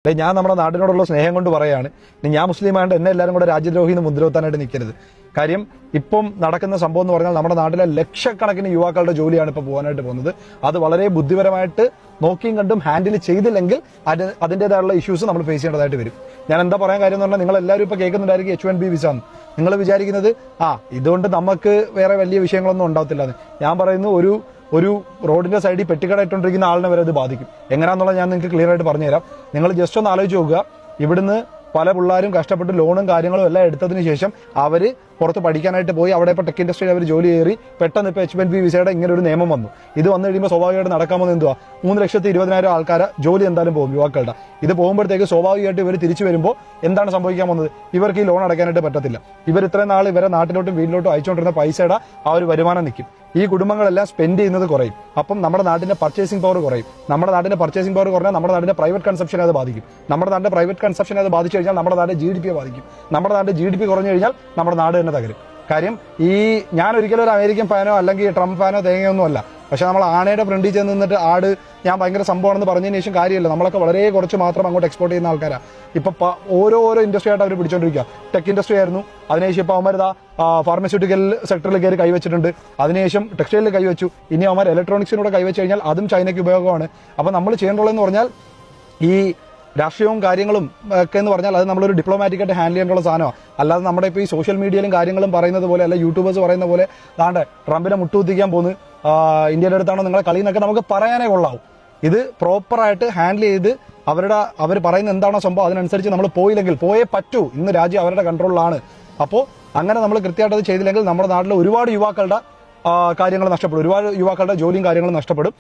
ഞാൻ നമ്മുടെ നാടിനോടുള്ള സ്നേഹം കൊണ്ട് പറയാണ്, ഞാൻ മുസ്ലിം ആയതുകൊണ്ട് എന്നെ എല്ലാവരും കൂടെ രാജ്യദ്രോഹി എന്ന് മുദ്രവെത്താനായിട്ട് നിൽക്കരുത്. കാര്യം ഇപ്പം നടക്കുന്ന സംഭവം എന്ന് പറഞ്ഞാൽ നമ്മുടെ നാട്ടിലെ ലക്ഷക്കണക്കിന് യുവാക്കളുടെ ജോലിയാണ് ഇപ്പോൾ പോകാനായിട്ട് പോകുന്നത്. അത് വളരെ ബുദ്ധിപരമായിട്ട് നോക്കിയും കണ്ടും ഹാൻഡിൽ ചെയ്തില്ലെങ്കിൽ അതിൻ്റെതായുള്ള ഇഷ്യൂസ് നമ്മൾ ഫേസ് ചെയ്യേണ്ടതായിട്ട് വരും. ഞാൻ എന്താ പറയാൻ കാര്യം എന്ന് പറഞ്ഞാൽ, നിങ്ങൾ എല്ലാവരും ഇപ്പോൾ കേൾക്കുന്നുണ്ടായിരിക്കും H1B വിസ എന്ന്. നിങ്ങൾ വിചാരിക്കുന്നത് ഇതുകൊണ്ട് നമുക്ക് വേറെ വലിയ വിഷയങ്ങളൊന്നും ഉണ്ടാവത്തില്ല എന്ന്. ഞാൻ പറയുന്നു, ഒരു റോഡിന്റെ സൈഡിൽ പെട്ടിക്കട ഇട്ടുകൊണ്ടിരിക്കുന്ന ആളിനെ വരെ അത് ബാധിക്കും. എങ്ങനെയാണെന്നുള്ള ഞാൻ നിങ്ങൾക്ക് ക്ലിയർ ആയിട്ട് പറഞ്ഞുതരാം. നിങ്ങൾ ജസ്റ്റ് ഒന്ന് ആലോചിച്ച് നോക്കുക. ഇവിടുന്ന് പല പിള്ളേരും കഷ്ടപ്പെട്ട് ലോണും കാര്യങ്ങളും എല്ലാം എടുത്തതിന് ശേഷം അവർ പുറത്ത് പഠിക്കാനായിട്ട് പോയി. അവിടെ ഇപ്പോൾ ടെക് ഇൻഡസ്ട്രിയിൽ അവർ ജോലി കയറി. പെട്ടെന്ന് ഇപ്പോൾ H1B വിസയുടെ ഇങ്ങനെ ഒരു നിയമം വന്നു. ഇത് വന്നു കഴിയുമ്പോൾ സ്വാഭാവികമായിട്ട് നടക്കാമെന്ന് എന്തുവാ, 3,20,000 ആൾക്കാരെ ജോലി എന്തായാലും പോകും യുവാക്കളുടെ. ഇത് പോകുമ്പോഴത്തേക്ക് സ്വാഭാവികമായിട്ട് ഇവർ തിരിച്ചു വരുമ്പോൾ എന്താണ് സംഭവിക്കാൻ പോകുന്നത്? ഇവർക്ക് ഈ ലോൺ അടയ്ക്കാനായിട്ട് പറ്റത്തില്ല. ഇവർ ഇത്രയും നാൾ ഇവരെ നാട്ടിലോട്ടും വീട്ടിലോട്ടും അയച്ചുകൊണ്ടിരുന്ന പൈസയുടെ ആ ഒരു വരുമാനം നിൽക്കും. ഈ കുടുംബങ്ങളെല്ലാം സ്പെൻഡ് ചെയ്യുന്നത് കുറയും. അപ്പം നമ്മുടെ നാട്ടിന്റെ പർച്ചേസിംഗ് പവർ കുറയും. നമ്മുടെ നാട്ടിന്റെ പർച്ചേസിംഗ് പവർ കുറഞ്ഞാൽ നമ്മുടെ നാടിന്റെ പ്രൈവറ്റ് കൺസപ്ഷനെ അത് ബാധിക്കും. നമ്മുടെ നാടിന്റെ പ്രൈവറ്റ് കൺസപ്ഷനെ അത് ബാധിച്ചു കഴിഞ്ഞാൽ നമ്മുടെ നാടിന്റെ GDP ബാധിക്കും. നമ്മുടെ നാടിന്റെ GDP കുറഞ്ഞു കഴിഞ്ഞാൽ നമ്മുടെ നാട് തന്നെ തകരും. കാര്യം ഞാൻ ഒരിക്കലും ഒരു അമേരിക്കൻ ഫാനോ അല്ലെങ്കിൽ ട്രംപ് ഫാനോ തേങ്ങയൊന്നും അല്ല. പക്ഷെ നമ്മൾ ആനയുടെ ഫ്രണ്ടിൽ ചെന്ന് നിന്നിട്ട് ഞാൻ ഭയങ്കര സംഭവമാണെന്ന് പറഞ്ഞതിന് ശേഷം കാര്യമില്ല. നമ്മളൊക്കെ വളരെ കുറച്ച് മാത്രം അങ്ങോട്ട് എക്സ്പോർട്ട് ചെയ്യുന്ന ആൾക്കാരാണ്. ഇപ്പൊ ഓരോ ഇൻഡസ്ട്രി ആയിട്ട് അവർ പിടിച്ചോണ്ടിരിക്കുക. ടെക് ഇൻഡസ്ട്രി ആയിരുന്നു, അതിനുശേഷം ഇപ്പൊ അവന്മാർ ഫാർമസ്യൂട്ടിക്കൽ സെക്ടറിൽ കയറി കൈവച്ചിട്ടുണ്ട്. അതിനുശേഷം ടെക്സ്റ്റൈലിൽ കൈവച്ചു. ഇനി അവന്മാർ ഇലക്ട്രോണിക്സിനൂടെ കൈവച്ചു കഴിഞ്ഞാൽ അതും ചൈനയ്ക്ക് ഉപയോഗമാണ്. അപ്പൊ നമ്മൾ ചെയ്യേണ്ടുള്ളതെന്ന് പറഞ്ഞാൽ ഈ രാഷ്ട്രീയവും കാര്യങ്ങളും ഒക്കെ എന്ന് പറഞ്ഞാൽ അത് നമ്മളൊരു ഡിപ്ലോമാറ്റിക്കായിട്ട് ഹാൻഡിൽ ചെയ്യേണ്ടുള്ള സാധനമാണ്. അല്ലാതെ നമ്മുടെ ഇപ്പോൾ ഈ സോഷ്യൽ മീഡിയയിലും കാര്യങ്ങളും പറയുന്നത് പോലെ, അല്ല യൂട്യൂബേഴ്സ് പറയുന്ന പോലെ താണ്ടെ ട്രംപിനെ മുട്ടുകുത്തിക്കാൻ പോകുന്നു, ഇന്ത്യയുടെ അടുത്താണോ നിങ്ങളെ കളി എന്നൊക്കെ നമുക്ക് പറയാനേ കൊള്ളാവും. ഇത് പ്രോപ്പറായിട്ട് ഹാൻഡിൽ ചെയ്ത് അവർ പറയുന്ന എന്താണോ സംഭവം അതിനനുസരിച്ച് നമ്മൾ പോയേ പറ്റൂ. ഇന്ന് രാജ്യം അവരുടെ കൺട്രോളിലാണ്. അപ്പോൾ അങ്ങനെ നമ്മൾ കൃത്യമായിട്ട് അത് ചെയ്തില്ലെങ്കിൽ നമ്മുടെ നാട്ടിലെ ഒരുപാട് യുവാക്കളുടെ കാര്യങ്ങൾ നഷ്ടപ്പെടും. ഒരുപാട് യുവാക്കളുടെ ജോലിയും കാര്യങ്ങളും നഷ്ടപ്പെടും.